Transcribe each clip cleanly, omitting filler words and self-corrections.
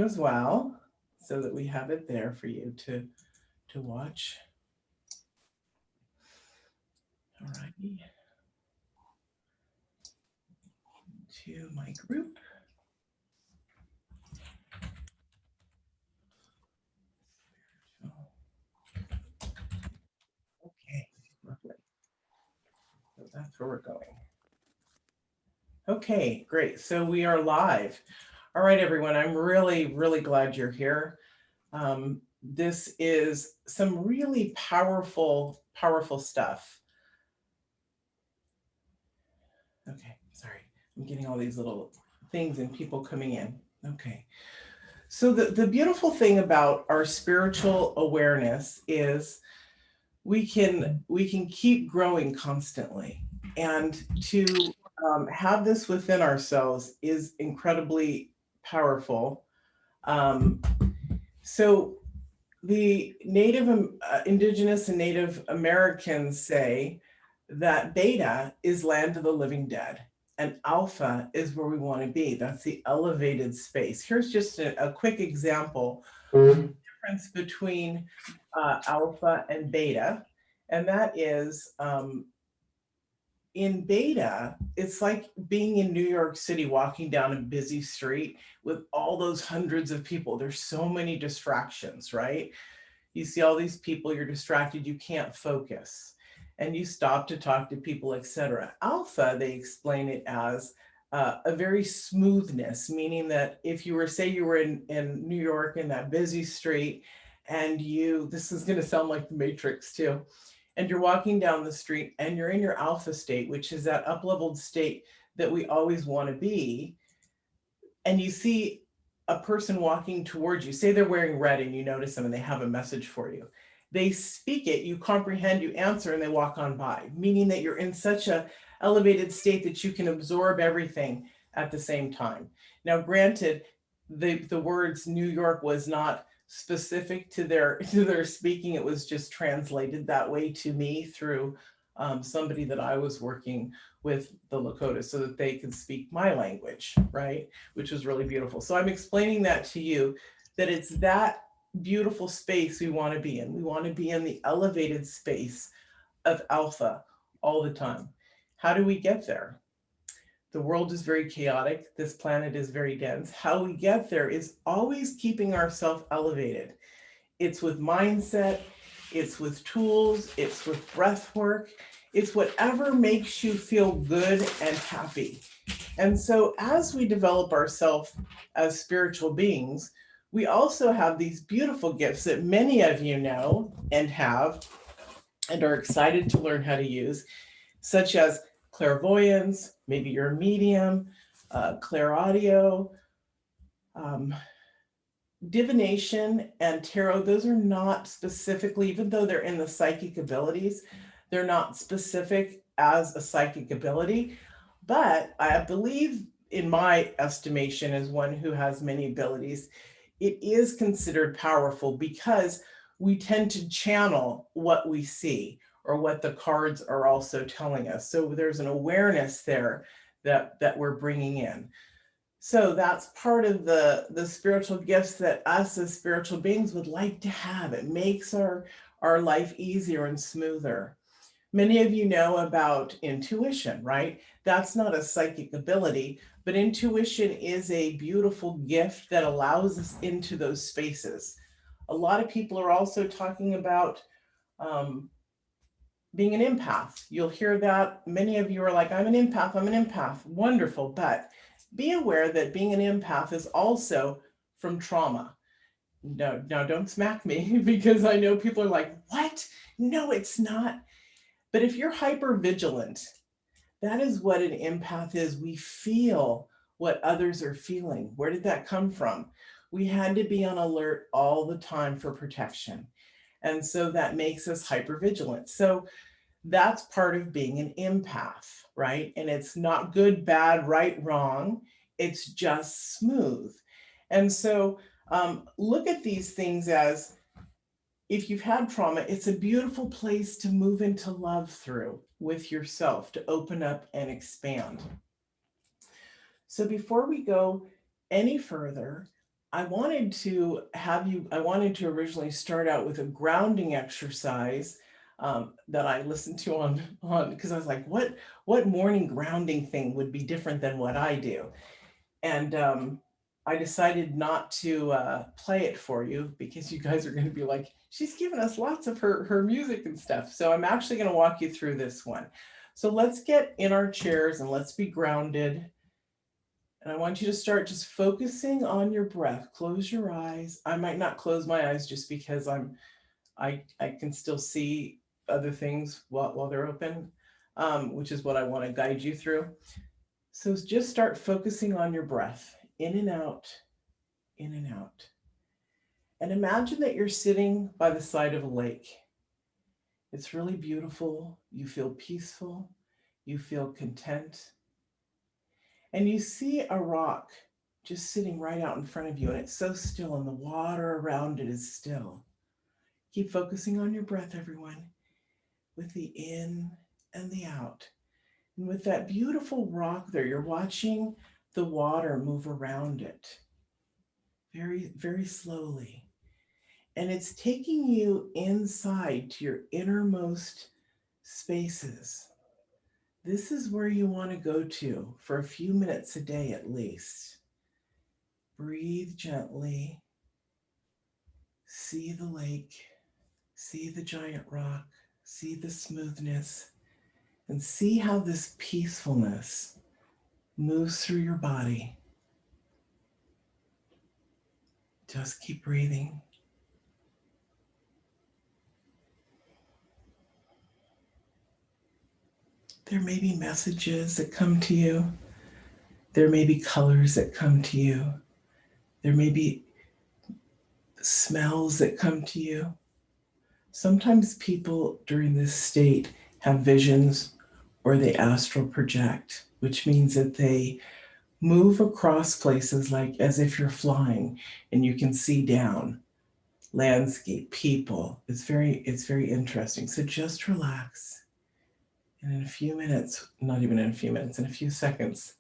as well, so that we have it there for you to watch. All righty. To my group. Okay, lovely. So that's where we're going. Okay, great. So we are live. All right, everyone. I'm really, really glad you're here. This is some really powerful, powerful stuff. Okay, sorry. I'm getting all these little things and people coming in. Okay. So the beautiful thing about our spiritual awareness is we can keep growing constantly, and to have this within ourselves is incredibly powerful. Um, so the Indigenous and Native Americans say that beta is land of the living dead and alpha is where we want to be. That's the elevated space. Here's just a quick example of the difference between alpha and beta. And that is in beta, it's like being in New York City, walking down a busy street with all those hundreds of people. There's so many distractions, right? You see all these people, you're distracted, you can't focus, and you stop to talk to people, etc. Alpha, they explain it as a very smoothness, meaning that if you were, say you were in New York in that busy street, and this is going to sound like the Matrix too, and you're walking down the street and you're in your alpha state, which is that up-leveled state that we always want to be, and you see a person walking towards you, say they're wearing red and you notice them and they have a message for you. They speak it, you comprehend, you answer, and they walk on by, meaning that you're in such a elevated state that you can absorb everything at the same time. Now, granted, the words New York was not specific to their speaking. It was just translated that way to me through somebody that I was working with, the Lakota, so that they could speak my language, right? Which was really beautiful. So I'm explaining that to you, that it's that beautiful space we want to be in. We want to be in the elevated space of alpha all the time. How do we get there? The world is very chaotic. This planet is very dense. How we get there is always keeping ourselves elevated. It's with mindset, it's with tools, it's with breath work, it's whatever makes you feel good and happy. And so as we develop ourselves as spiritual beings, we also have these beautiful gifts that many of you know and have and are excited to learn how to use, such as clairvoyance, maybe you're a medium, clairaudio, um, divination and tarot. Those are not specifically, even though they're in the psychic abilities, they're not specific as a psychic ability. But I believe, in my estimation, as one who has many abilities, it is considered powerful because we tend to channel what we see or what the cards are also telling us. So there's an awareness there that we're bringing in. So that's part of the spiritual gifts that us as spiritual beings would like to have. It makes our life easier and smoother. Many of you know about intuition, right? That's not a psychic ability, but intuition is a beautiful gift that allows us into those spaces. A lot of people are also talking about being an empath. You'll hear that. Many of you are like, I'm an empath, I'm an empath. Wonderful. But be aware that being an empath is also from trauma. No, now don't smack me because I know people are like, what? No, it's not. But if you're hyper vigilant, that is what an empath is. We feel what others are feeling. Where did that come from? We had to be on alert all the time for protection. And so that makes us hyper vigilant. So that's part of being an empath, right? And it's not good, bad, right, wrong. It's just smooth. And so look at these things as, if you've had trauma, it's a beautiful place to move into love through with yourself, to open up and expand. So before we go any further, I wanted to originally start out with a grounding exercise that I listened to on because I was like, what morning grounding thing would be different than what I do? And I decided not to play it for you because you guys are going to be like, she's given us lots of her music and stuff. So I'm actually going to walk you through this one. So let's get in our chairs and let's be grounded. And I want you to start just focusing on your breath. Close your eyes. I might not close my eyes just because I can still see other things while they're open, which is what I want to guide you through. So just start focusing on your breath, in and out, in and out. And imagine that you're sitting by the side of a lake. It's really beautiful. You feel peaceful. You feel content. And you see a rock just sitting right out in front of you, and it's so still, and the water around it is still. Keep focusing on your breath, everyone, with the in and the out. And with that beautiful rock there, you're watching the water move around it very, very slowly. And it's taking you inside to your innermost spaces. This is where you want to go to for a few minutes a day at least. Breathe gently. See the lake. See the giant rock. See the smoothness. And see how this peacefulness moves through your body. Just keep breathing. There may be messages that come to you. There may be colors that come to you. There may be smells that come to you. Sometimes people during this state have visions or they astral project, which means that they move across places like as if you're flying and you can see down landscape, people. It's very interesting. So just relax. And in a few minutes, not even in a few minutes, in a few seconds,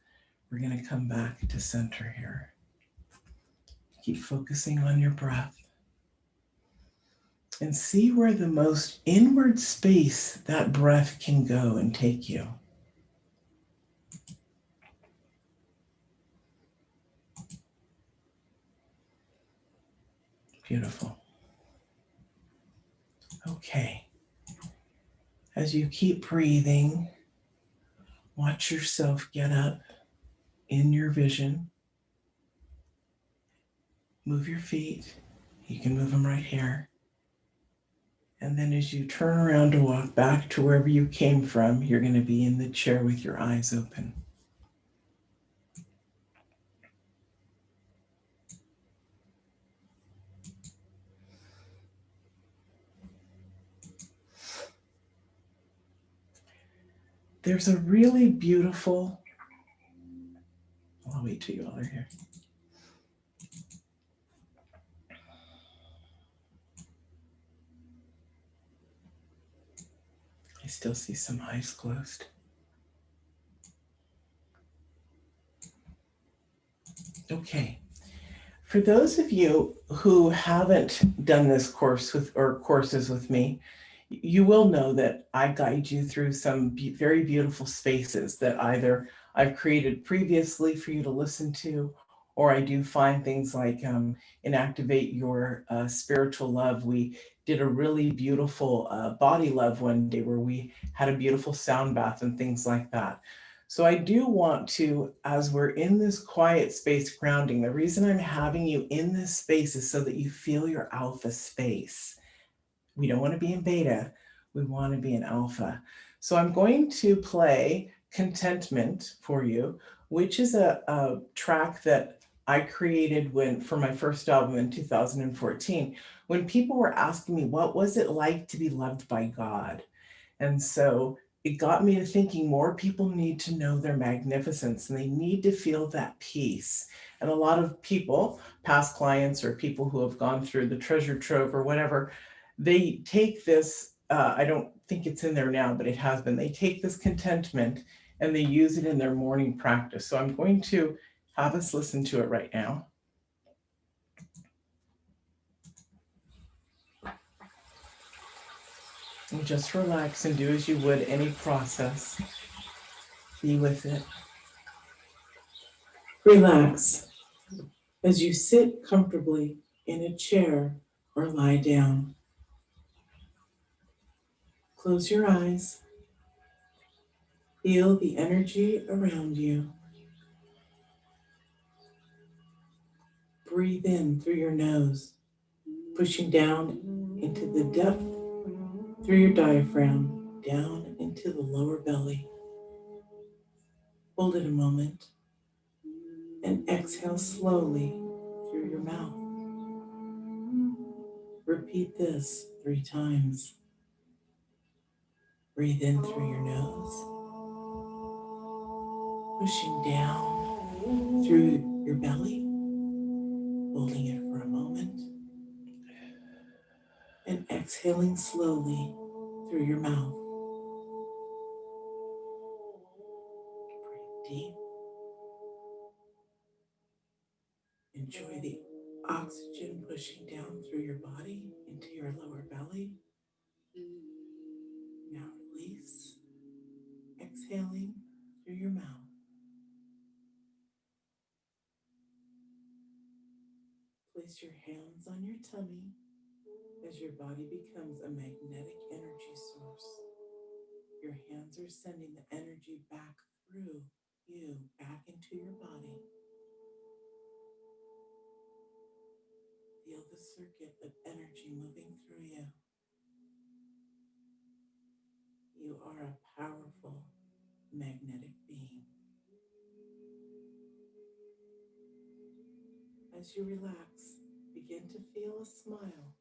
we're going to come back to center here. Keep focusing on your breath. And see where the most inward space that breath can go and take you. Beautiful. Okay. As you keep breathing, watch yourself get up in your vision. Move your feet. You can move them right here. And then as you turn around to walk back to wherever you came from, you're going to be in the chair with your eyes open. There's a really beautiful, I'll wait till you all are here. I still see some eyes closed. Okay. For those of you who haven't done this course with or courses with me, you will know that I guide you through some very beautiful spaces that either I've created previously for you to listen to, or I do find things like in Activate Your Spiritual Love. We did a really beautiful body love one day where we had a beautiful sound bath and things like that. So I do want to, as we're in this quiet space grounding, the reason I'm having you in this space is so that you feel your alpha space. We don't want to be in beta, we want to be in alpha. So I'm going to play Contentment for you, which is a track that I created for my first album in 2014, when people were asking me, what was it like to be loved by God? And so it got me to thinking more people need to know their magnificence and they need to feel that peace. And a lot of people, past clients or people who have gone through the treasure trove or whatever, they take this, I don't think it's in there now, but it has been. They take this contentment and they use it in their morning practice. So I'm going to have us listen to it right now. just relax and do as you would any process. Be with it. Relax as you sit comfortably in a chair or lie down. Close your eyes. Feel the energy around you. Breathe in through your nose, pushing down into the depth through your diaphragm, down into the lower belly. Hold it a moment and exhale slowly through your mouth. Repeat this 3 times. Breathe in through your nose, pushing down through your belly, holding it for a moment, and exhaling slowly through your mouth. Breathe deep. Enjoy the oxygen pushing down through your body into your lower belly. Now release, exhaling through your mouth. Place your hands on your tummy as your body becomes a magnetic energy source. Your hands are sending the energy back through you, back into your body. Feel the circuit of energy moving through you. You are a powerful magnetic being. As you relax, begin to feel a smile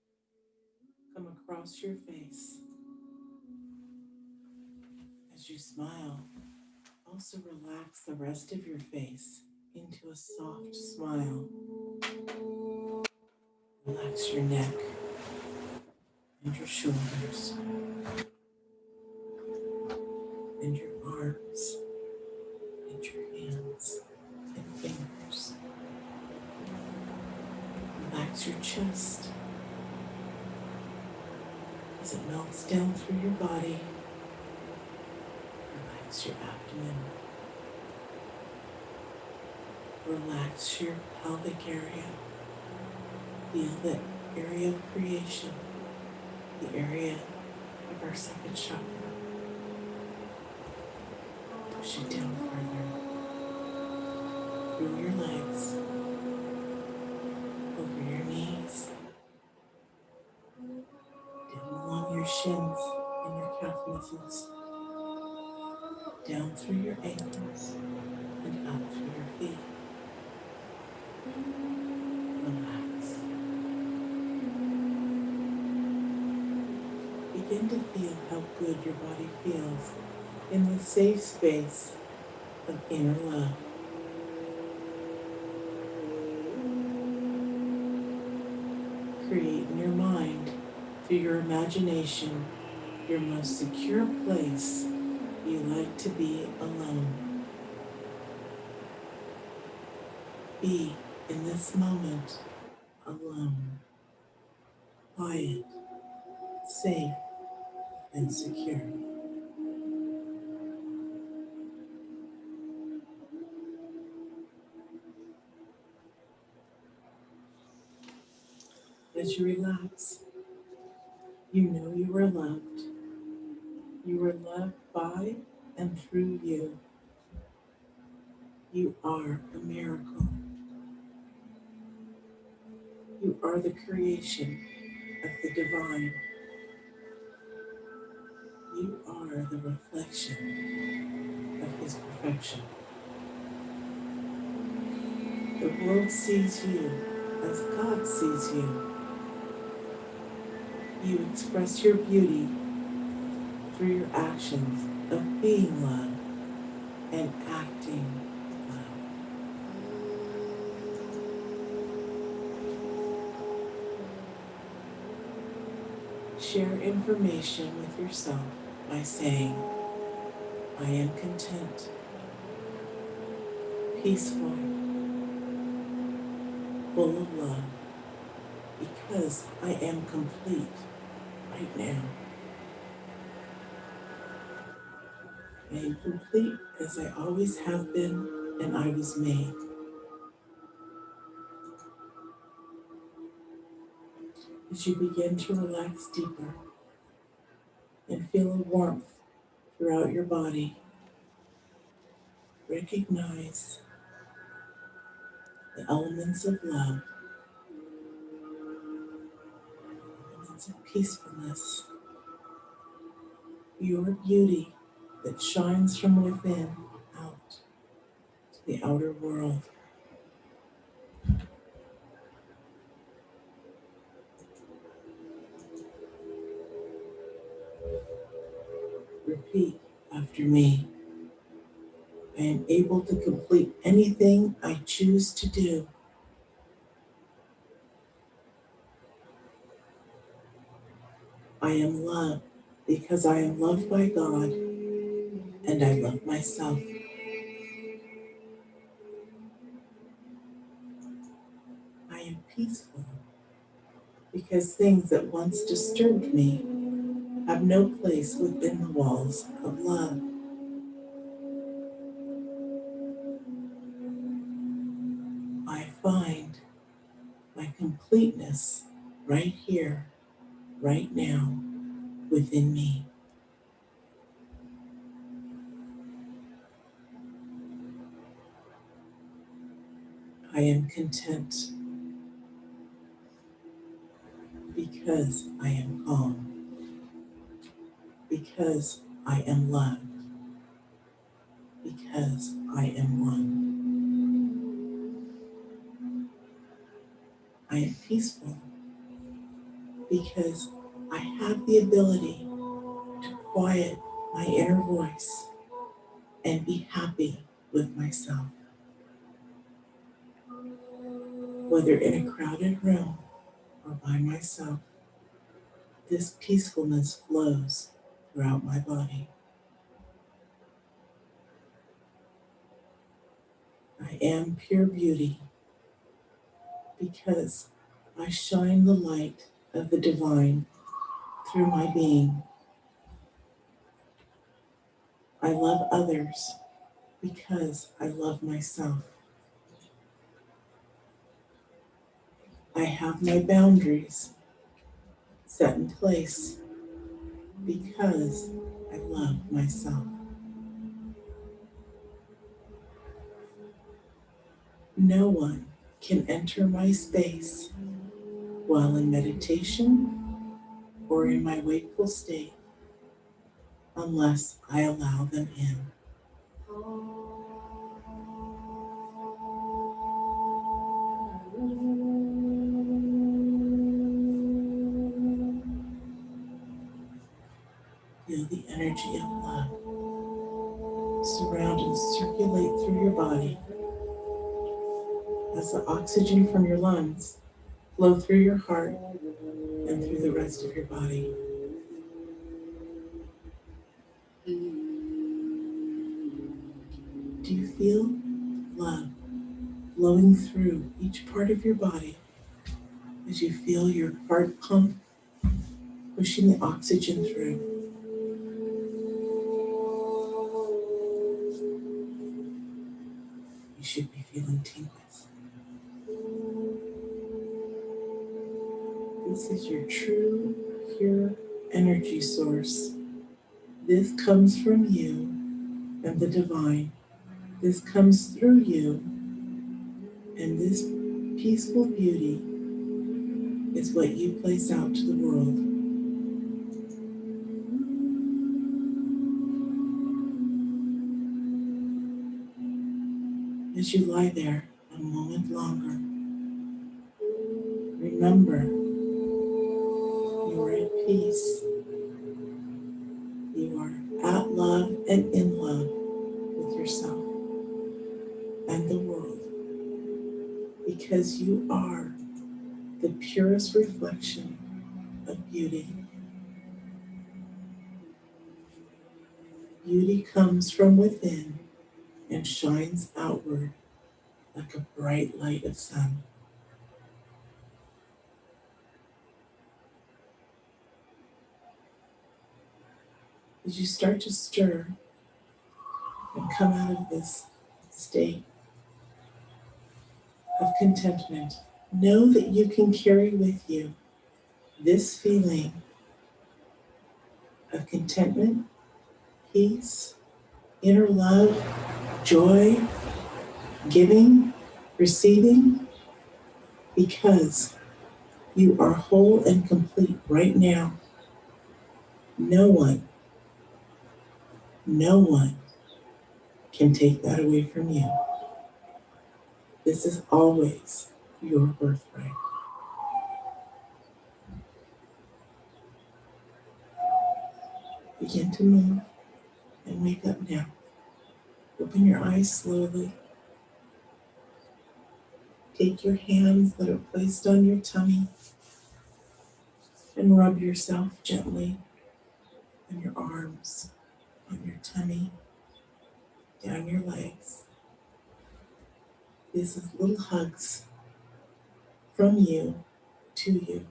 come across your face. As you smile, also relax the rest of your face into a soft smile. Relax your neck and your shoulders and your arms and your hands and fingers. Relax your chest as it melts down through your body. Relax your abdomen. Relax your pelvic area. Feel the area of creation, the area of our second chakra. Push it down further through your legs, over your knees, down along your shins and your calf muscles, down through your ankles and up through your feet. Relax. Begin to feel how good your body feels in the safe space of inner love. Create in your mind, through your imagination, your most secure place you like to be alone. Be in this moment alone, quiet, safe, and secure. As you relax, you know you are loved. You are loved by and through you. You are a miracle. You are the creation of the divine. You are the reflection of His perfection. The world sees you as God sees you. You express your beauty through your actions of being love and acting love. Share information with yourself by saying, I am content, peaceful, full of love, because I am complete right now. I am complete as I always have been and I was made. As you begin to relax deeper and feel a warmth throughout your body, recognize the elements of love, elements of peacefulness, your beauty that shines from within out to the outer world. Repeat after me. I am able to complete anything I choose to do. I am loved because I am loved by God and I love myself. I am peaceful because things that once disturbed me have no place within the walls of love. I find my completeness right here, right now, within me. I am content because I am calm, because I am loved, because I am one. I am peaceful because I have the ability to quiet my inner voice and be happy with myself. Whether in a crowded room or by myself, this peacefulness flows throughout my body. I am pure beauty because I shine the light of the divine through my being. I love others because I love myself. I have my boundaries set in place because I love myself. No one can enter my space while in meditation or in my wakeful state unless I allow them in. Feel the energy of love surround and circulate through your body as the oxygen from your lungs flow through your heart and through the rest of your body. Do you feel love flowing through each part of your body as you feel your heart pump, pushing the oxygen through? You should be feeling tingles. This is your true, pure energy source. This comes from you and the divine. This comes through you, and this peaceful beauty is what you place out to the world. As you lie there a moment longer, remember you are at peace. You are at love and in love with yourself and the world because you are the purest reflection of beauty. Beauty comes from within and shines outward like a bright light of sun. As you start to stir and come out of this state of contentment. Know that you can carry with you this feeling of contentment, peace, inner love, joy, giving, receiving, because you are whole and complete right now. No one, no one can take that away from you. This is always your birthright. Begin to move and wake up now. Open your eyes slowly. Take your hands that are placed on your tummy and rub yourself gently on your arms, on your tummy, down your legs. This is little hugs from you to you.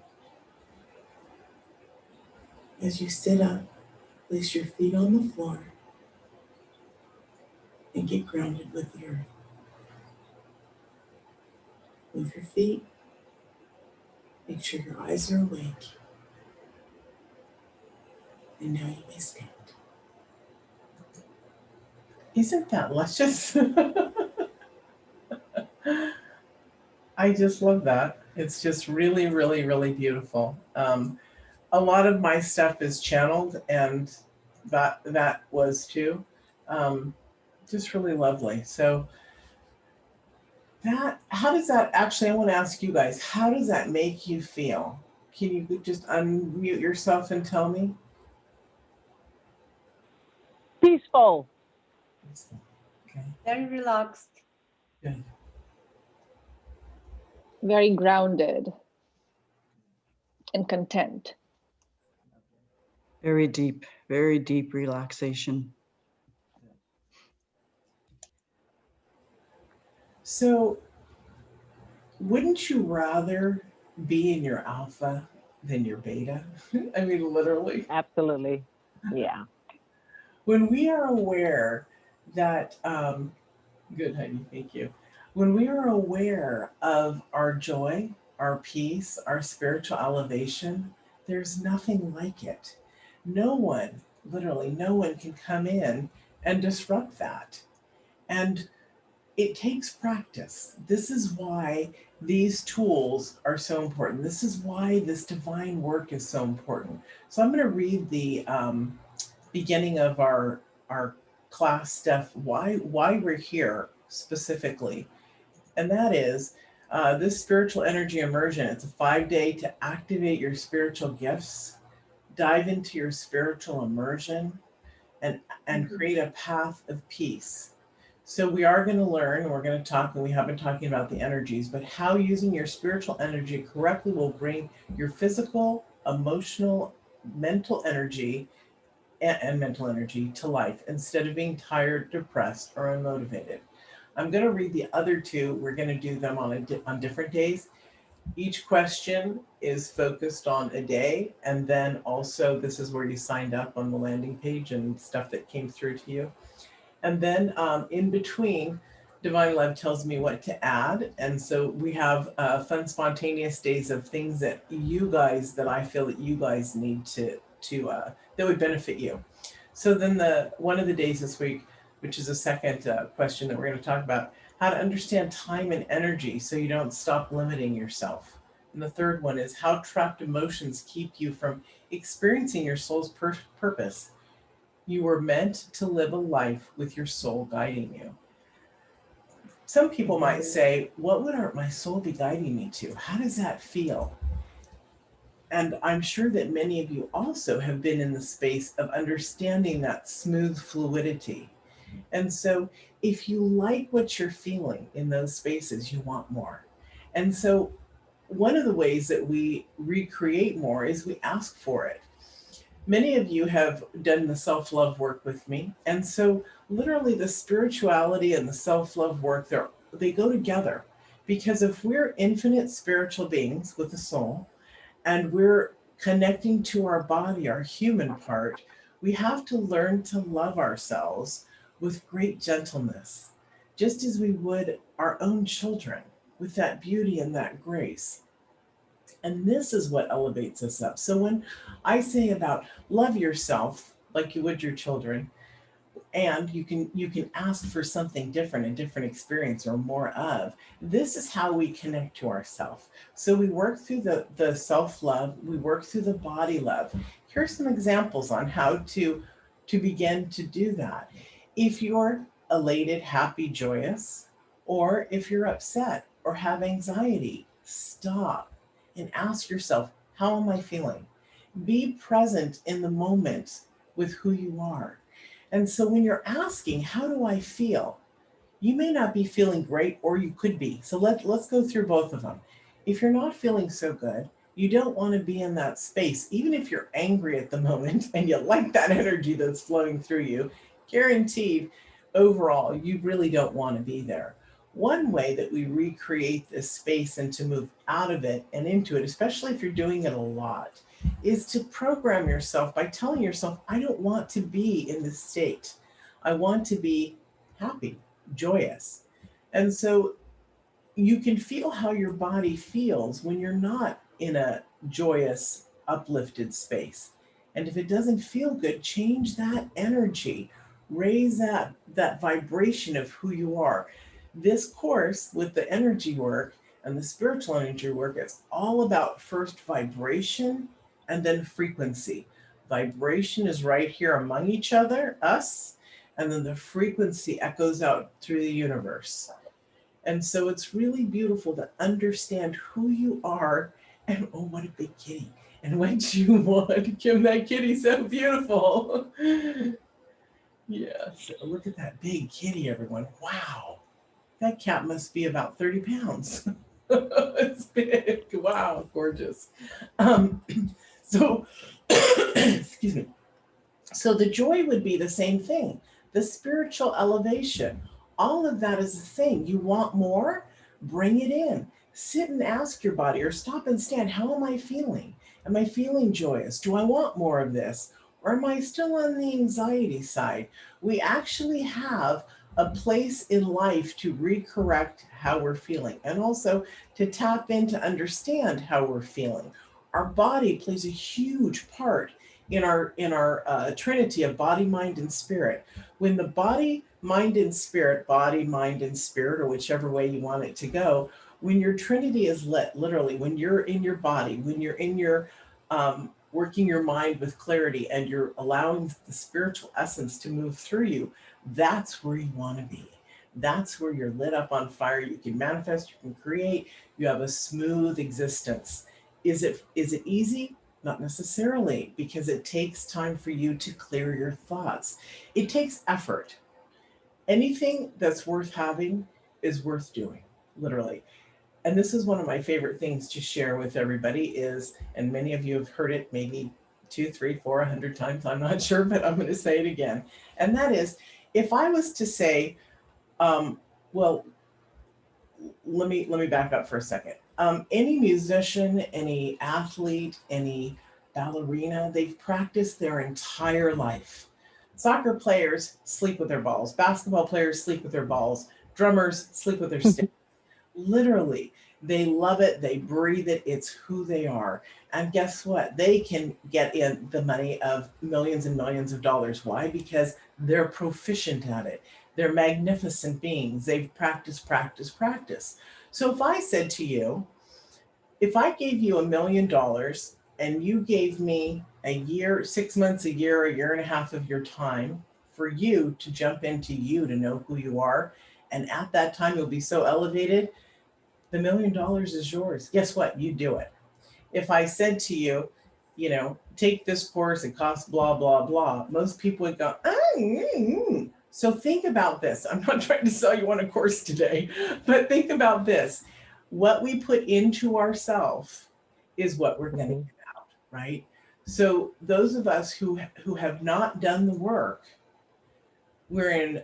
As you sit up, place your feet on the floor and get grounded with the earth. Move your feet. Make sure your eyes are awake. And now you may stand. Isn't that luscious? I just love that. It's just really, really, really beautiful. A lot of my stuff is channeled, and that was too. Just really lovely. So that, how does that actually? I want to ask you guys, how does that make you feel? Can you just unmute yourself and tell me? Peaceful. Okay. Very relaxed. Good. Very grounded and content. Very deep relaxation. So, wouldn't you rather be in your alpha than your beta? I mean, literally. Absolutely. Yeah. When we are aware that, good, honey, thank you. When we are aware of our joy, our peace, our spiritual elevation, there's nothing like it. No one, literally, no one can come in and disrupt that. And it takes practice. This is why these tools are so important. This is why this divine work is so important. So I'm going to read the beginning of our class stuff, why we're here specifically, and that is this spiritual energy immersion. It's a 5-day to activate your spiritual gifts, dive into your spiritual immersion, and create a path of peace. So we are going to learn, we're going to talk, and we have been talking about the energies, but how using your spiritual energy correctly will bring your physical, emotional, mental energy and mental energy to life instead of being tired, depressed, or unmotivated. I'm going to read the other two. We're going to do them on different days. Each question is focused on a day, and then also this is where you signed up on the landing page and stuff that came through to you. And then in between, Divine Love tells me what to add. And so we have fun, spontaneous days of things that you guys, that I feel that you guys need to that would benefit you. So then one of the days this week, which is a second question that we're going to talk about, how to understand time and energy so you don't stop limiting yourself. And the third one is how trapped emotions keep you from experiencing your soul's purpose. You were meant to live a life with your soul guiding you. Some people might say, what would my soul be guiding me to? How does that feel? And I'm sure that many of you also have been in the space of understanding that smooth fluidity. And so if you like what you're feeling in those spaces, you want more. And so one of the ways that we recreate more is we ask for it. Many of you have done the self-love work with me. And so literally the spirituality and the self-love work, they go together. Because if we're infinite spiritual beings with a soul, and we're connecting to our body, our human part, we have to learn to love ourselves with great gentleness, just as we would our own children, with that beauty and that grace. And this is what elevates us up. So when I say about love yourself like you would your children, and you can ask for something different, a different experience or more of, this is how we connect to ourself. So we work through the self-love, we work through the body love. Here's some examples on how to begin to do that. If you're elated, happy, joyous, or if you're upset or have anxiety, stop and ask yourself, how am I feeling? Be present in the moment with who you are. And so when you're asking, how do I feel? You may not be feeling great, or you could be. So let's go through both of them. If you're not feeling so good, you don't want to be in that space. Even if you're angry at the moment and you like that energy that's flowing through you, guaranteed, overall, you really don't want to be there. One way that we recreate this space and to move out of it and into it, especially if you're doing it a lot, is to program yourself by telling yourself, I don't want to be in this state. I want to be happy, joyous. And so you can feel how your body feels when you're not in a joyous, uplifted space. And if it doesn't feel good, change that energy, raise that vibration of who you are. This course with the energy work and the spiritual energy work, it's all about first vibration and then frequency. Vibration is right here among each other, us, and then the frequency echoes out through the universe. And so it's really beautiful to understand who you are. And oh, what a big kitty. And what you want. Kim, that kitty's so beautiful. Yeah, so look at that big kitty, everyone. Wow. That cat must be about 30 pounds. It's big. Wow, gorgeous. Um, so, excuse me. So the joy would be the same thing, the spiritual elevation. All of that is the same. You want more? Bring it in. Sit and ask your body or stop and stand. How am I feeling? Am I feeling joyous? Do I want more of this? Or am I still on the anxiety side? We actually have a place in life to recorrect how we're feeling and also to tap in to understand how we're feeling. Our body plays a huge part in our trinity of body, mind, and spirit. When the body, mind, and spirit, or whichever way you want it to go, when your trinity is lit, literally, when you're in your body, when you're in your working your mind with clarity and you're allowing the spiritual essence to move through you, that's where you want to be. That's where you're lit up on fire. You can manifest, you can create, you have a smooth existence. Is it easy? Not necessarily, because it takes time for you to clear your thoughts. It takes effort. Anything that's worth having is worth doing, literally. And this is one of my favorite things to share with everybody is, and many of you have heard it maybe two, three, 400 times, I'm not sure, but I'm going to say it again. And that is, if I was to say, well, let me back up for a second. Any musician, any athlete, any ballerina, they've practiced their entire life. Soccer players sleep with their balls. Basketball players sleep with their balls. Drummers sleep with their sticks. Literally, they love it. They breathe it. It's who they are. And guess what? They can get in the money of millions and millions of dollars. Why? Because they're proficient at it. They're magnificent beings. They've practiced, practiced, practiced. So if I said to you, if I gave you $1 million and you gave me a year, 6 months, a year and a half of your time for you to jump into you to know who you are, and at that time you'll be so elevated, the $1 million is yours. Guess what? You do it. If I said to you, take this course, it costs blah, blah, blah, most people would go, So think about this. I'm not trying to sell you on a course today, but think about this. What we put into ourselves is what we're going to get out, right? So those of us who have not done the work, we're in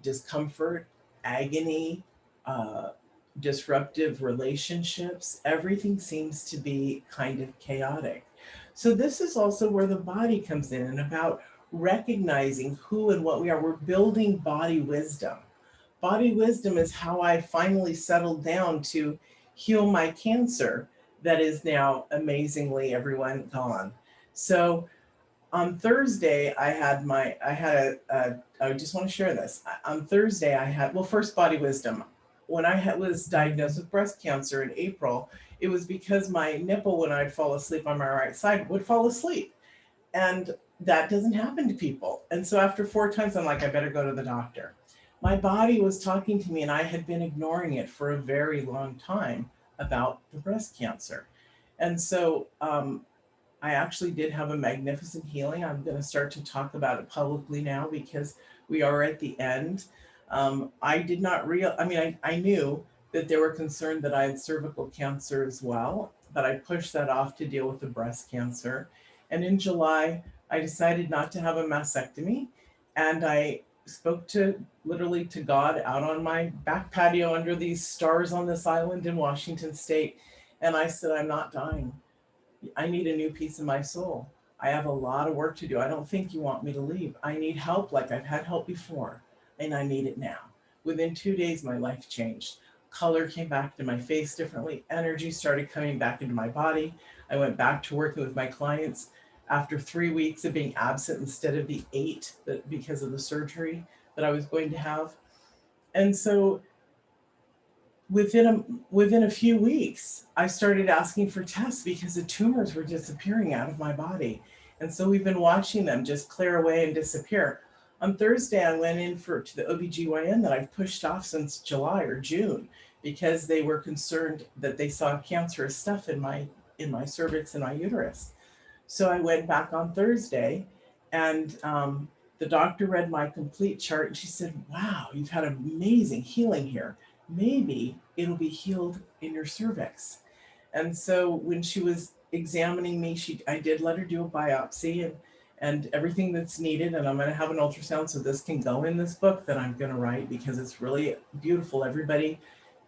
discomfort, agony, uh, disruptive relationships. Everything seems to be kind of chaotic. So this is also where the body comes in and about recognizing who and what we are. We're building body wisdom. Body wisdom is how I finally settled down to heal my cancer that is now amazingly everyone gone. So on Thursday, I just want to share this. On Thursday, I had, well, first, body wisdom. When was diagnosed with breast cancer in April, it was because my nipple, when I'd fall asleep on my right side, would fall asleep. And that doesn't happen to people. And so after 4 times, I'm like, I better go to the doctor. My body was talking to me, and I had been ignoring it for a very long time about the breast cancer. And so I actually did have a magnificent healing. I'm going to start to talk about it publicly now because we are at the end. I did not I knew that they were concerned that I had cervical cancer as well, but I pushed that off to deal with the breast cancer. And in July, I decided not to have a mastectomy. And I spoke to literally to God out on my back patio under these stars on this island in Washington State. And I said, I'm not dying. I need a new piece of my soul. I have a lot of work to do. I don't think you want me to leave. I need help like I've had help before, and I need it now. Within 2 days, my life changed. Color came back to my face differently. Energy started coming back into my body. I went back to working with my clients after 3 weeks of being absent instead of the 8 because of the surgery that I was going to have. And so within a few weeks, I started asking for tests because the tumors were disappearing out of my body. And so we've been watching them just clear away and disappear. On Thursday, I went in to the OBGYN that I've pushed off since July or June because they were concerned that they saw cancerous stuff in my cervix and my uterus. So I went back on Thursday, and the doctor read my complete chart, and she said, wow, you've had amazing healing here. Maybe it'll be healed in your cervix. And so when she was examining me, I did let her do a biopsy and everything that's needed. And I'm going to have an ultrasound, so this can go in this book that I'm going to write because it's really beautiful. Everybody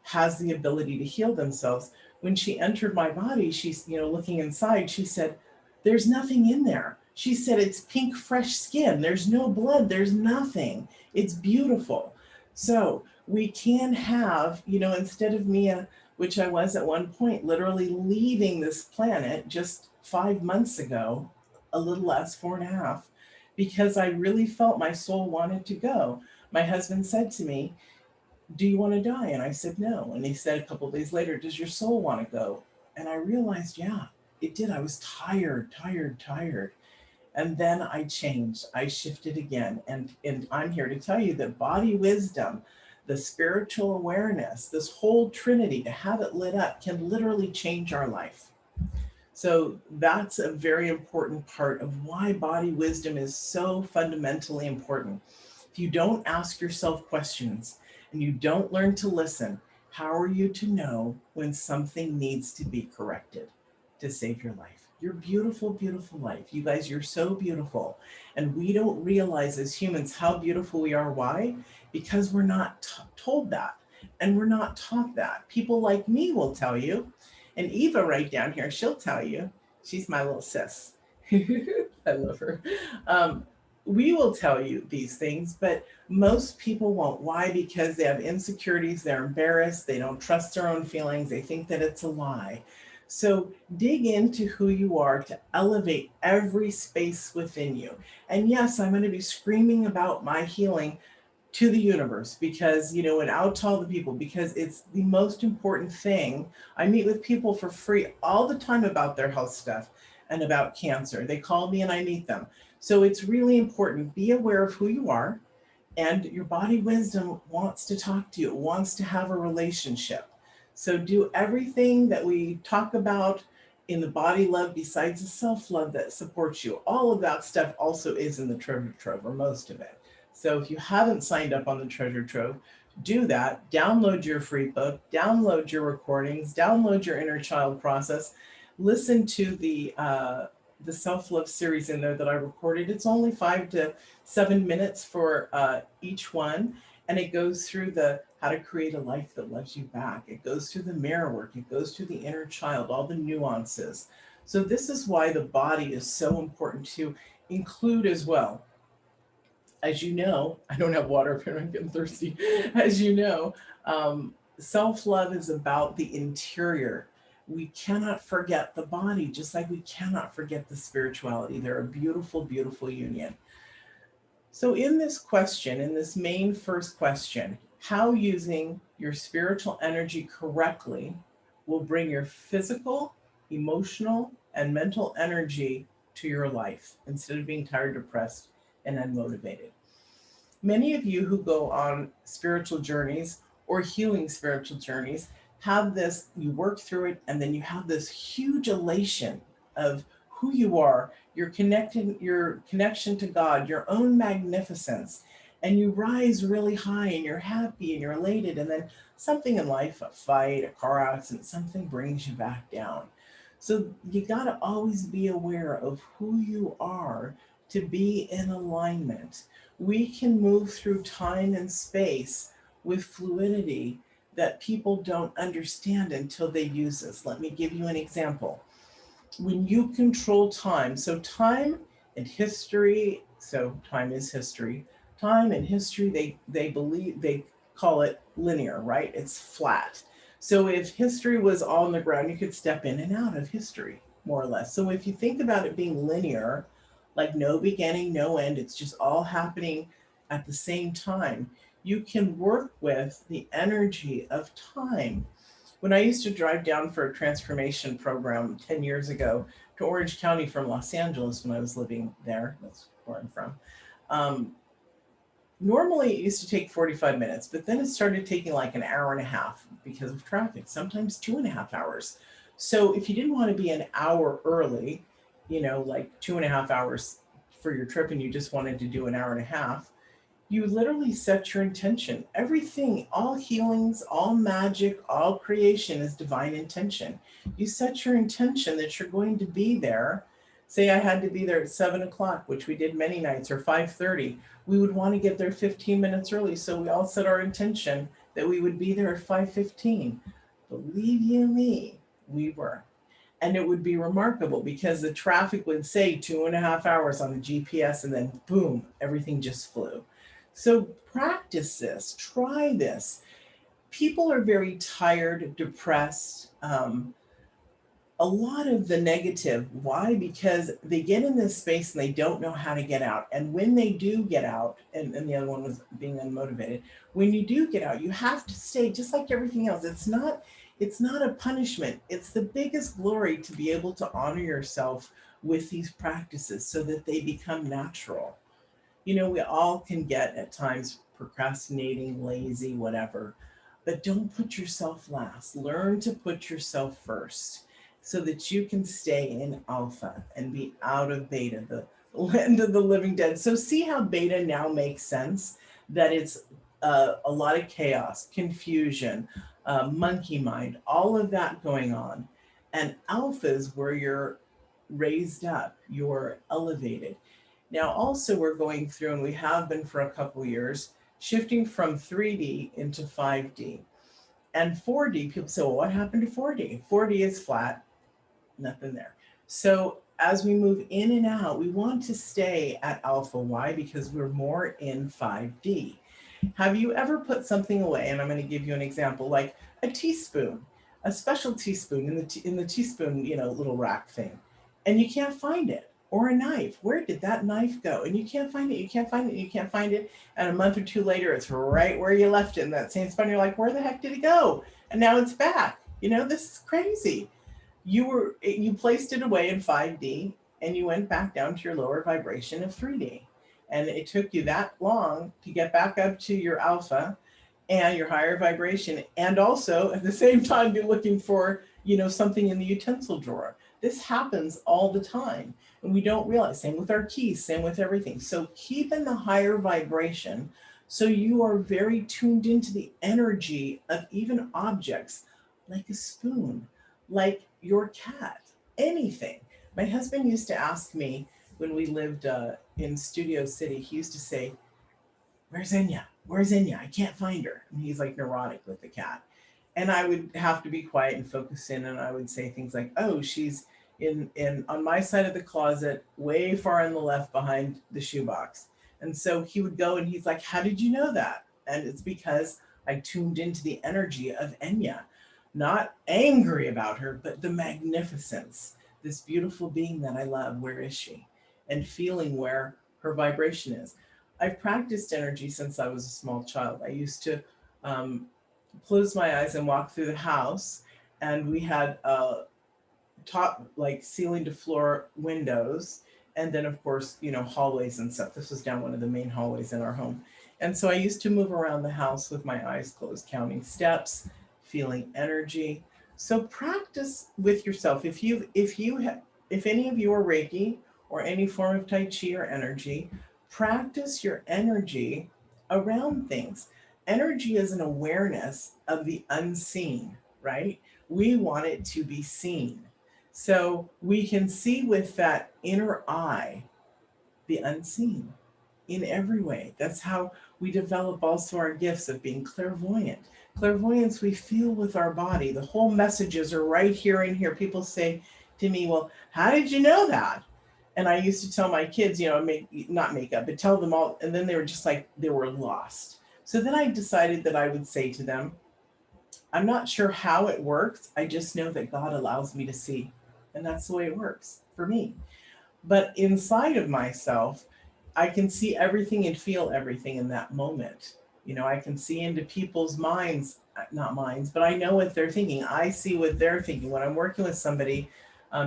has the ability to heal themselves. When she entered my body, she's looking inside. She said, there's nothing in there. She said, it's pink, fresh skin. There's no blood. There's nothing. It's beautiful. So we can have, instead of me, which I was at one point, literally leaving this planet just 5 months ago, a little less, 4.5, because I really felt my soul wanted to go. My husband said to me, do you want to die? And I said, no. And he said a couple of days later, does your soul want to go? And I realized, yeah, it did. I was tired. And then I changed. I shifted again. And I'm here to tell you that body wisdom, the spiritual awareness, this whole trinity, to have it lit up can literally change our life. So that's a very important part of why body wisdom is so fundamentally important. If you don't ask yourself questions and you don't learn to listen, how are you to know when something needs to be corrected to save your life? Your beautiful, beautiful life. You guys, you're so beautiful. And we don't realize as humans how beautiful we are. Why? Because we're not told that. And we're not taught that. People like me will tell you. And Eva right down here, she'll tell you. She's my little sis. I love her. We will tell you these things, but most people won't. Why? Because they have insecurities. They're embarrassed. They don't trust their own feelings. They think that it's a lie. So dig into who you are to elevate every space within you. And yes, I'm going to be screaming about my healing to the universe because, and out to all the people, because it's the most important thing. I meet with people for free all the time about their health stuff and about cancer. They call me and I meet them. So it's really important. Be aware of who you are, and your body wisdom wants to talk to you. It wants to have a relationship. So do everything that we talk about in the body love besides the self-love that supports you. All of that stuff also is in the treasure trove, or most of it. So if you haven't signed up on the treasure trove, do that. Download your free book, download your recordings, download your inner child process, listen to the self-love series in there that I recorded. It's only 5 to 7 minutes for each one. And it goes through the how to create a life that loves you back. It goes through the mirror work. It goes through the inner child, all the nuances. So this is why the body is so important to include as well. As you know, I don't have water, but I'm getting thirsty. As you know, self love is about the interior. We cannot forget the body, just like we cannot forget the spirituality. They're a beautiful, beautiful union. So, in this question, in this main first question, how using your spiritual energy correctly will bring your physical, emotional, and mental energy to your life instead of being tired, depressed, and unmotivated. Many of you who go on spiritual journeys or healing spiritual journeys have this, you work through it, and then you have this huge elation of who you are, your connection to God, your own magnificence, and you rise really high and you're happy and you're elated, and then something in life, a fight, a car accident, something brings you back down. So you got to always be aware of who you are to be in alignment. We can move through time and space with fluidity that people don't understand until they use this. Let me give you an example. When you control time, so time and history, so time is history. Time and history, they call it linear, right? It's flat. So if history was on the ground, you could step in and out of history, more or less. So if you think about it being linear, like no beginning, no end, it's just all happening at the same time, you can work with the energy of time. When I used to drive down for a transformation program 10 years ago to Orange County from Los Angeles when I was living there, that's where I'm from. Um, Normally it used to take 45 minutes, but then it started taking like an hour and a half because of traffic, sometimes 2.5 hours. So if you didn't want to be an hour early, like 2.5 hours for your trip and you just wanted to do an hour and a half, you literally set your intention. Everything, all healings, all magic, all creation is divine intention. You set your intention that you're going to be there. Say I had to be there at 7 o'clock, which we did many nights, or 5:30. We would want to get there 15 minutes early. So we all set our intention that we would be there at 5:15. Believe you me, we were. And it would be remarkable because the traffic would say 2.5 hours on the GPS, and then boom, everything just flew. So practice this, try this. People are very tired, depressed, a lot of the negative. Why? Because they get in this space and they don't know how to get out. And when they do get out, and the other one was being unmotivated, when you do get out, you have to stay just like everything else. It's not a punishment. It's the biggest glory to be able to honor yourself with these practices so that they become natural. We all can get at times procrastinating, lazy, whatever, but don't put yourself last. Learn to put yourself first so that you can stay in alpha and be out of beta, the land of the living dead. So, see how beta now makes sense, that it's a lot of chaos, confusion, monkey mind, all of that going on. And alpha is where you're raised up, you're elevated. Now, also, we're going through, and we have been for a couple years, shifting from 3D into 5D. And 4D, people say, well, what happened to 4D? 4D is flat, nothing there. So, as we move in and out, we want to stay at alpha. Why? Because we're more in 5D. Have you ever put something away? And I'm going to give you an example, like a teaspoon, a special teaspoon in the teaspoon, little rack thing, and you can't find it. Or a knife. Where did that knife go? And you can't find it. You can't find it. You can't find it. And a month or two later, it's right where you left it in that same spot. And you're like, where the heck did it go? And now it's back. This is crazy. You placed it away in 5D and you went back down to your lower vibration of 3D. And it took you that long to get back up to your alpha and your higher vibration, and also at the same time be looking for something in the utensil drawer. This happens all the time and we don't realize. Same with our keys, same with everything. So keep in the higher vibration so you are very tuned into the energy of even objects like a spoon, like your cat, anything. My husband used to ask me when we lived in Studio City, he used to say, where's Enya? Where's Enya? I can't find her. And he's like neurotic with the cat. And I would have to be quiet and focus in, and I would say things like, oh, she's in on my side of the closet, way far on the left behind the shoebox. And so he would go and he's like, how did you know that? And it's because I tuned into the energy of Enya, not angry about her, but the magnificence, this beautiful being that I love. Where is she? And feeling where her vibration is. I've practiced energy since I was a small child. I used to um, close my eyes and walk through the house, and we had top, like ceiling to floor windows, and then of course, hallways and stuff. This was down one of the main hallways in our home. And so I used to move around the house with my eyes closed, counting steps, feeling energy. So practice with yourself. If any of you are Reiki or any form of Tai Chi or energy, practice your energy around things. Energy is an awareness of the unseen, right? We want it to be seen. So we can see with that inner eye the unseen in every way. That's how we develop also our gifts of being clairvoyant. Clairvoyance, we feel with our body. The whole messages are right here and here. People say to me, well, how did you know that? And I used to tell my kids, not make up, but tell them all. And then they were just like, they were lost. So then I decided that I would say to them, I'm not sure how it works. I just know that God allows me to see. And that's the way it works for me. But inside of myself, I can see everything and feel everything in that moment. I can see into people's minds, not minds, but I know what they're thinking. I see what they're thinking when I'm working with somebody,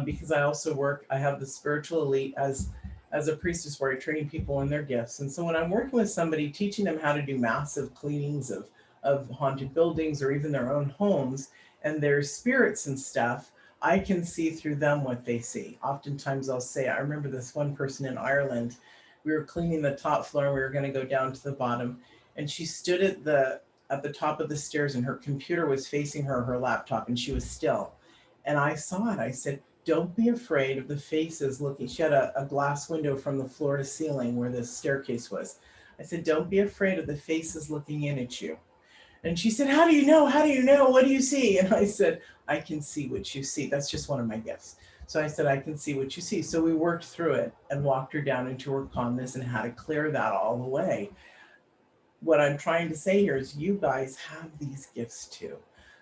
because I have the spiritual elite as a priestess where I train people in their gifts. And so when I'm working with somebody, teaching them how to do massive cleanings of haunted buildings or even their own homes and their spirits and stuff, I can see through them what they see. Oftentimes I'll say, I remember this one person in Ireland, we were cleaning the top floor and we were going to go down to the bottom. And she stood at the top of the stairs and her computer was facing her laptop, and she was still. And I saw it. I said, don't be afraid of the faces looking. She had a glass window from the floor to ceiling where the staircase was. I said, don't be afraid of the faces looking in at you. And she said, how do you know? How do you know? What do you see? And I said, I can see what you see. That's just one of my gifts. So I said, I can see what you see. So we worked through it and walked her down into her calmness and how to clear that all away. What I'm trying to say here is you guys have these gifts too.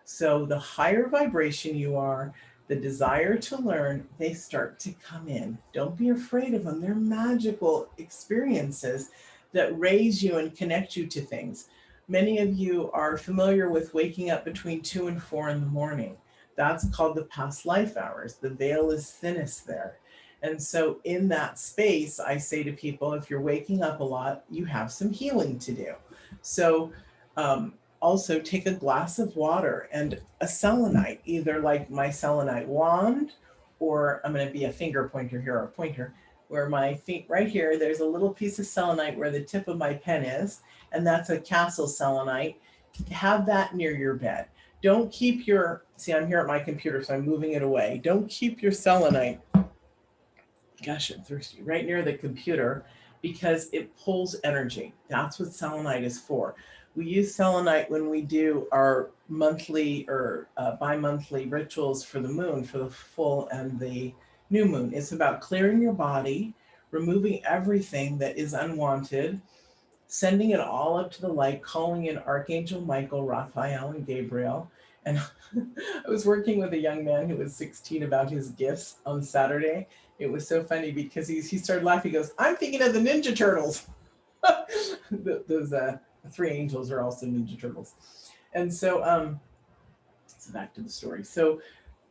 So the higher vibration you are, the desire to learn, they start to come in. Don't be afraid of them. They're magical experiences that raise you and connect you to things. Many of you are familiar with waking up between 2 and 4 in the morning. That's called the past life hours. The veil is thinnest there. And so in that space, I say to people, if you're waking up a lot, you have some healing to do. So also take a glass of water and a selenite, either like my selenite wand, or I'm going to be a finger pointer here, or a pointer, where my feet right here, there's a little piece of selenite where the tip of my pen is, and that's a castle selenite. Have that near your bed. Don't keep see, I'm here at my computer, so I'm moving it away. Don't keep your selenite, gosh, I'm thirsty, right near the computer, because it pulls energy. That's what selenite is for. We use selenite when we do our monthly or bi-monthly rituals for the moon, for the full and the new moon. It's about clearing your body, removing everything that is unwanted, sending it all up to the light, calling in Archangel Michael, Raphael, and Gabriel. And I was working with a young man who was 16 about his gifts on Saturday. It was so funny because he started laughing. He goes, I'm thinking of the Ninja Turtles. Those 3 angels are also Ninja Turtles. And so, so back to the story. So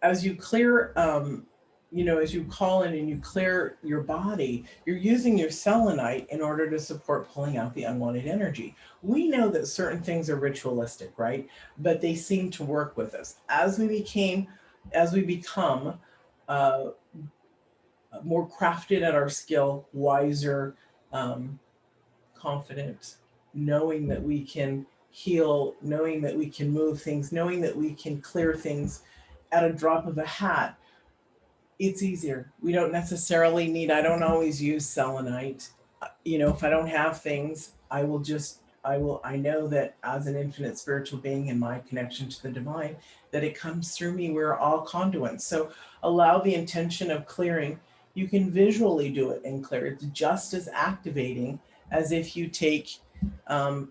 as you clear, as you call in and you clear your body, you're using your selenite in order to support pulling out the unwanted energy. We know that certain things are ritualistic, right? But they seem to work with us. As we become more crafted at our skill, wiser, confident, knowing that we can heal, knowing that we can move things, knowing that we can clear things at a drop of a hat, it's easier. We don't necessarily need, I don't always use selenite. If I don't have things, I know that as an infinite spiritual being in my connection to the divine, that it comes through me. We're all conduits. So allow the intention of clearing. You can visually do it and clear. It's just as activating as if you take, the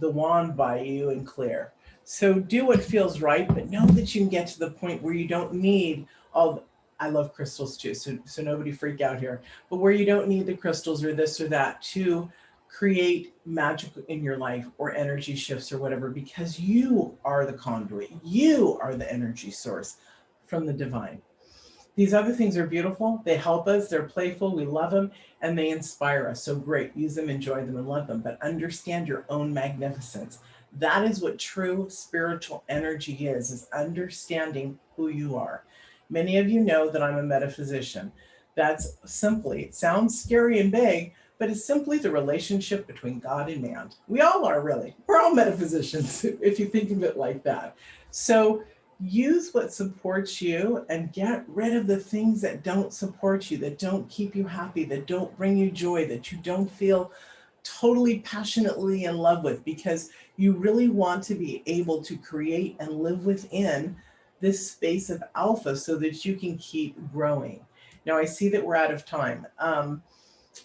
wand by you and clear. So do what feels right, but know that you can get to the point where you don't need all. I love crystals too, so nobody freak out here. But where you don't need the crystals or this or that to create magic in your life or energy shifts or whatever, because you are the conduit, you are the energy source from the divine. These other things are beautiful. They help us. They're playful. We love them and they inspire us. So great. Use them, enjoy them, and love them. But understand your own magnificence. That is what true spiritual energy is understanding who you are. Many of you know that I'm a metaphysician. That's simply, it sounds scary and big, but it's simply the relationship between God and man. We all are, really. We're all metaphysicians, if you think of it like that. So use what supports you and get rid of the things that don't support you, that don't keep you happy, that don't bring you joy, that you don't feel totally passionately in love with, because you really want to be able to create and live within this space of alpha so that you can keep growing. Now, I see that we're out of time.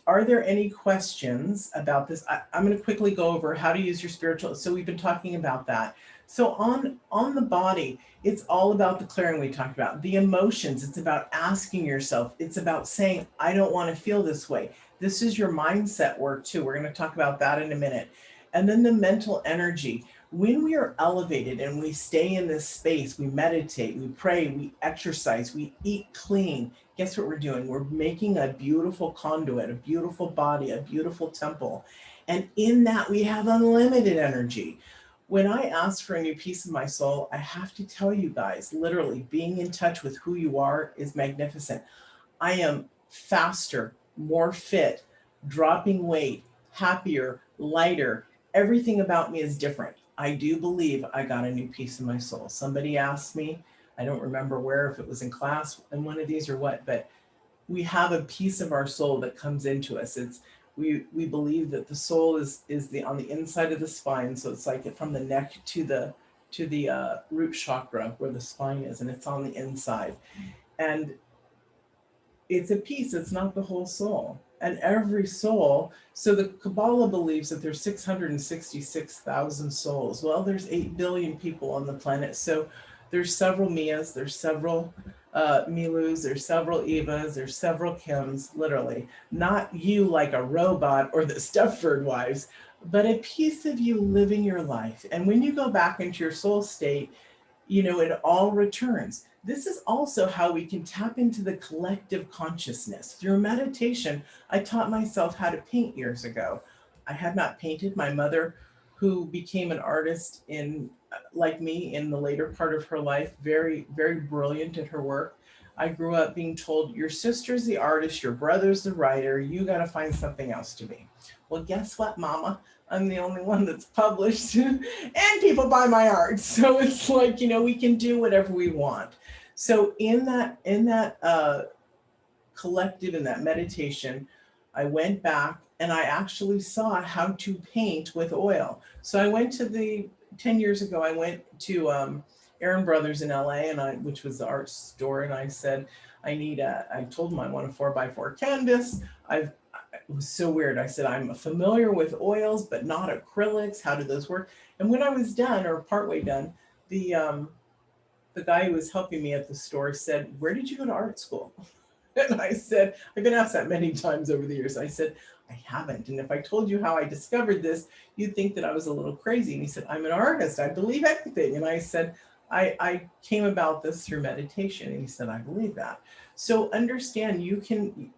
Are there any questions about this? I'm going to quickly go over how to use your spiritual. So we've been talking about that. So on the body, it's all about the clearing we talked about. The emotions, it's about asking yourself. It's about saying, I don't want to feel this way. This is your mindset work too. We're going to talk about that in a minute. And then the mental energy. When we are elevated and we stay in this space, we meditate, we pray, we exercise, we eat clean. Guess what we're doing? We're making a beautiful conduit, a beautiful body, a beautiful temple. And in that, we have unlimited energy. When I ask for a new piece of my soul, I have to tell you guys, literally, being in touch with who you are is magnificent. I am faster, more fit, dropping weight, happier, lighter. Everything about me is different. I do believe I got a new piece of my soul. Somebody asked me, I don't remember where, if it was in class in one of these or what, but we have a piece of our soul that comes into us. We believe that the soul is the on the inside of the spine, so it's like from the neck to the root chakra where the spine is, and it's on the inside. And it's a piece, it's not the whole soul. And every soul, so the Kabbalah believes that there's 666,000 souls. Well, there's 8 billion people on the planet. So there's several Mias, there's several Milus, there's several Evas, there's several Kims, literally. Not you like a robot or the Stepford wives, but a piece of you living your life. And when you go back into your soul state, it all returns. This is also how we can tap into the collective consciousness. Through meditation, I taught myself how to paint years ago. I had not painted. My mother, who became an artist like me in the later part of her life, very, very brilliant at her work. I grew up being told, your sister's the artist, your brother's the writer, you got to find something else to be. Well, guess what, Mama? I'm the only one that's published and people buy my art. So it's like, we can do whatever we want. So in that collective, in that meditation, I went back and I actually saw how to paint with oil. So I went to 10 years ago, I went to Aaron Brothers in LA, which was the art store. And I said, I told them I want a 4x4 canvas. It was so weird. I said, I'm familiar with oils, but not acrylics. How do those work? And when I was done, or partway done, the guy who was helping me at the store said, where did you go to art school? And I said, I've been asked that many times over the years. I said, I haven't. And if I told you how I discovered this, you'd think that I was a little crazy. And he said, I'm an artist. I believe everything. And I said, I came about this through meditation. And he said, I believe that. So understand, you can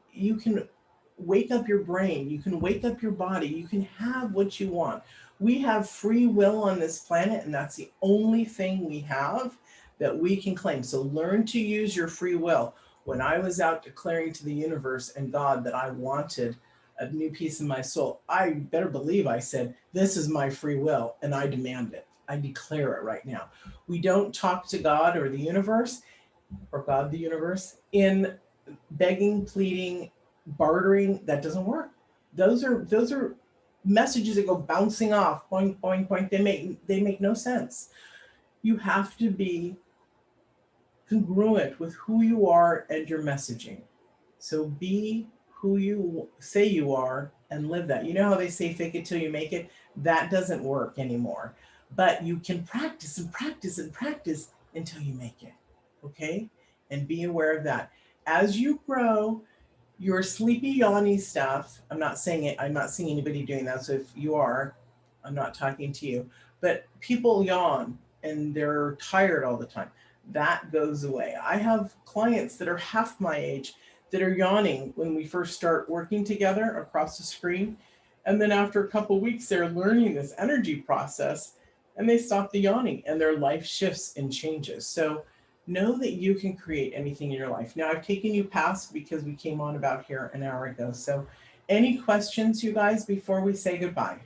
wake up your brain, you can wake up your body, you can have what you want. We have free will on this planet, and that's the only thing we have that we can claim. So learn to use your free will. When I was out declaring to the universe and God that I wanted a new piece of my soul, I better believe I said, this is my free will, and I demand it. I declare it right now. We don't talk to God or the universe, or God, the universe, in begging, pleading, bartering. That doesn't work. Those are messages that go bouncing off, boing, boing, boing. They make no sense. You have to be congruent with who you are and your messaging. So be who you say you are and live that. You know how they say fake it till you make it? That doesn't work anymore. But you can practice and practice and practice until you make it. Okay? And be aware of that. As you grow, your sleepy, yawny stuff, I'm not saying it, I'm not seeing anybody doing that. So if you are, I'm not talking to you. But people yawn and they're tired all the time. That goes away. I have clients that are half my age that are yawning when we first start working together across the screen. And then after a couple of weeks, they're learning this energy process and they stop the yawning and their life shifts and changes. So know that you can create anything in your life. Now, I've taken you past because we came on about here an hour ago. So, any questions, you guys, before we say goodbye?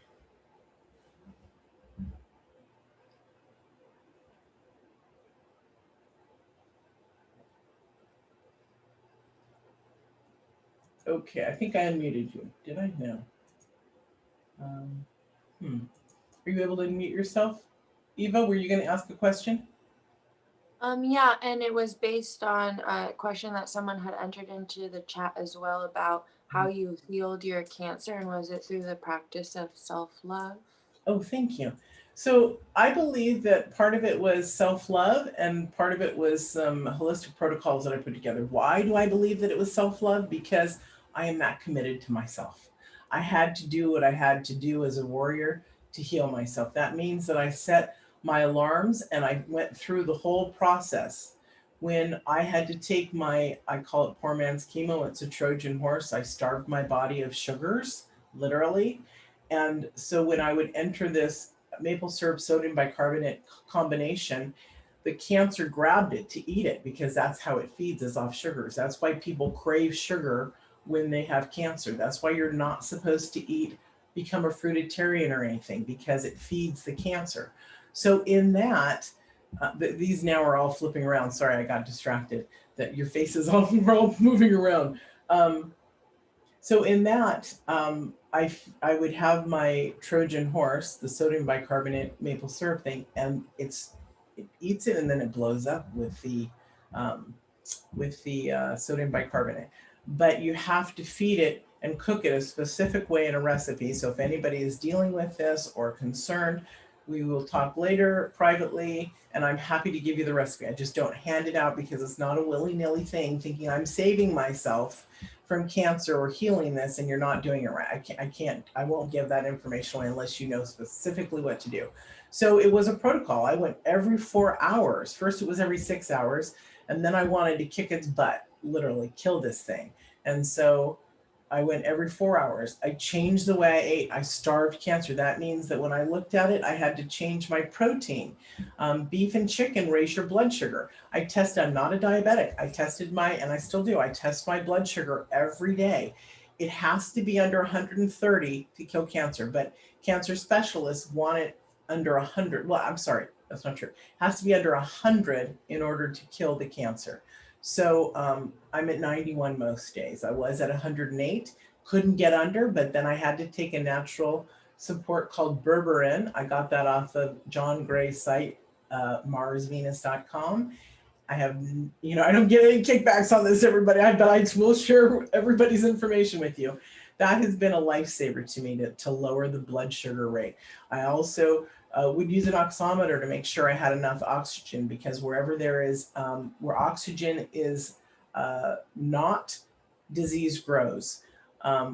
Okay, I think I unmuted you. Did I? No. Um, Are you able to unmute yourself? Eva, were you going to ask a question? Yeah, and it was based on a question that someone had entered into the chat as well about how you healed your cancer, and was it through the practice of self-love? Oh, thank you. So I believe that part of it was self-love and part of it was some holistic protocols that I put together. Why do I believe that it was self-love? Because I am that committed to myself. I had to do what I had to do as a warrior to heal myself. That means that I set my alarms and I went through the whole process. When I had to take my, I call it poor man's chemo, it's a Trojan horse. I starved my body of sugars, literally. And so when I would enter this maple syrup sodium bicarbonate combination, the cancer grabbed it to eat it because that's how it feeds us off sugars. That's why people crave sugar when they have cancer. That's why you're not supposed to eat, become a fruitarian or anything, because it feeds the cancer. So in that, these now are all flipping around. Sorry, I got distracted. That your faces all we're all moving around. So in that, I would have my Trojan horse, the sodium bicarbonate maple syrup thing, and it eats it and then it blows up um, with the sodium bicarbonate. But you have to feed it and cook it a specific way in a recipe. So if anybody is dealing with this or concerned, we will talk later privately, and I'm happy to give you the recipe. I just don't hand it out because it's not a willy-nilly thing, thinking I'm saving myself from cancer or healing this and you're not doing it right. I won't give that information away unless you know specifically what to do. So it was a protocol. I went every 4 hours. First it was every 6 hours, and then I wanted to kick its butt, literally kill this thing. And so I went every 4 hours. I changed the way I ate. I starved cancer. That means that when I looked at it, I had to change my protein. Beef and chicken raise your blood sugar. I'm not a diabetic. I tested and I still do. I test my blood sugar every day. It has to be under 130 to kill cancer, but cancer specialists want it under 100. Well, I'm sorry, that's not true. It has to be under 100 in order to kill the cancer. So I'm at 91 most days. I was at 108, couldn't get under, but then I had to take a natural support called berberine. I got that off of John Gray's site, marsvenus.com. I have, I don't get any kickbacks on this, everybody, but I will share everybody's information with you. That has been a lifesaver to me to lower the blood sugar rate. I also would use an oximeter to make sure I had enough oxygen, because wherever there is, where oxygen is not, disease grows.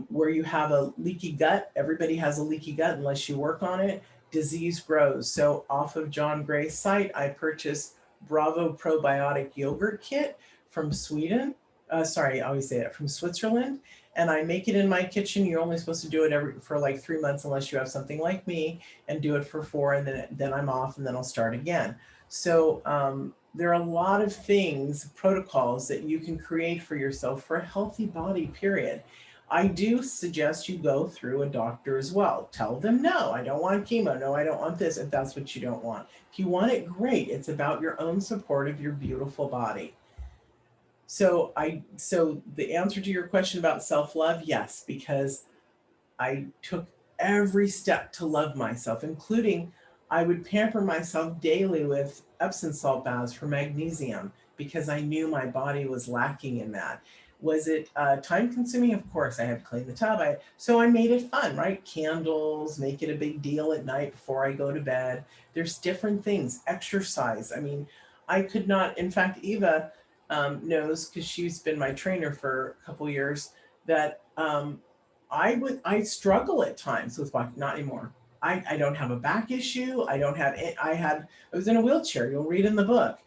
Where you have a leaky gut, everybody has a leaky gut unless you work on it, disease grows. So off of John Gray's site, I purchased Bravo Probiotic Yogurt Kit from Sweden. Sorry, I always say that, from Switzerland. And I make it in my kitchen. You're only supposed to do it for like 3 months unless you have something like me, and do it for 4, and then I'm off, and then I'll start again. So there are a lot of things, protocols that you can create for yourself for a healthy body, period. I do suggest you go through a doctor as well. Tell them, no, I don't want chemo. No, I don't want this, if that's what you don't want. If you want it, great. It's about your own support of your beautiful body. So the answer to your question about self-love, yes, because I took every step to love myself, including I would pamper myself daily with Epsom salt baths for magnesium because I knew my body was lacking in that. Was it time consuming? Of course, I had to clean the tub. So I made it fun, right? Candles, make it a big deal at night before I go to bed. There's different things. Exercise. I mean, I could not. In fact, Eva knows, because she's been my trainer for a couple years, that I struggle at times with walking. Not anymore. I don't have a back issue. I don't have. I was in a wheelchair. You'll read in the book.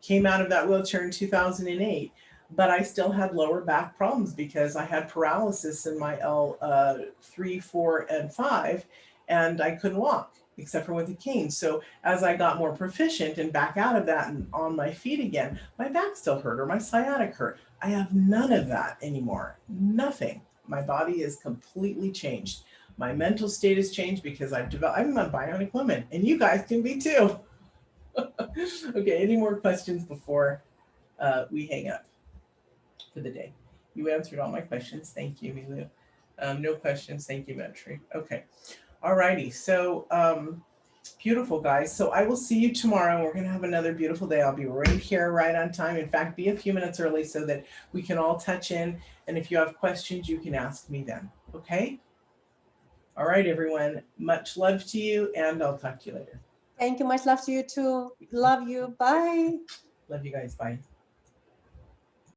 Came out of that wheelchair in 2008, but I still had lower back problems because I had paralysis in my L3, 4, and 5, and I couldn't walk except for with a cane. So as I got more proficient and back out of that and on my feet again, my back still hurt or my sciatic hurt. I have none of that anymore. Nothing. My body is completely changed. My mental state has changed because I'm a bionic woman, and you guys can be too. Okay, any more questions before we hang up for the day? You answered all my questions. Thank you, Milu. No questions. Thank you, Metri. Okay. All righty. So beautiful, guys. So I will see you tomorrow. We're going to have another beautiful day. I'll be right here, right on time. In fact, be a few minutes early so that we can all touch in. And if you have questions, you can ask me then. Okay? All right, everyone. Much love to you, and I'll talk to you later. Thank you. Much love to you too. Love you. Bye. Love you guys. Bye.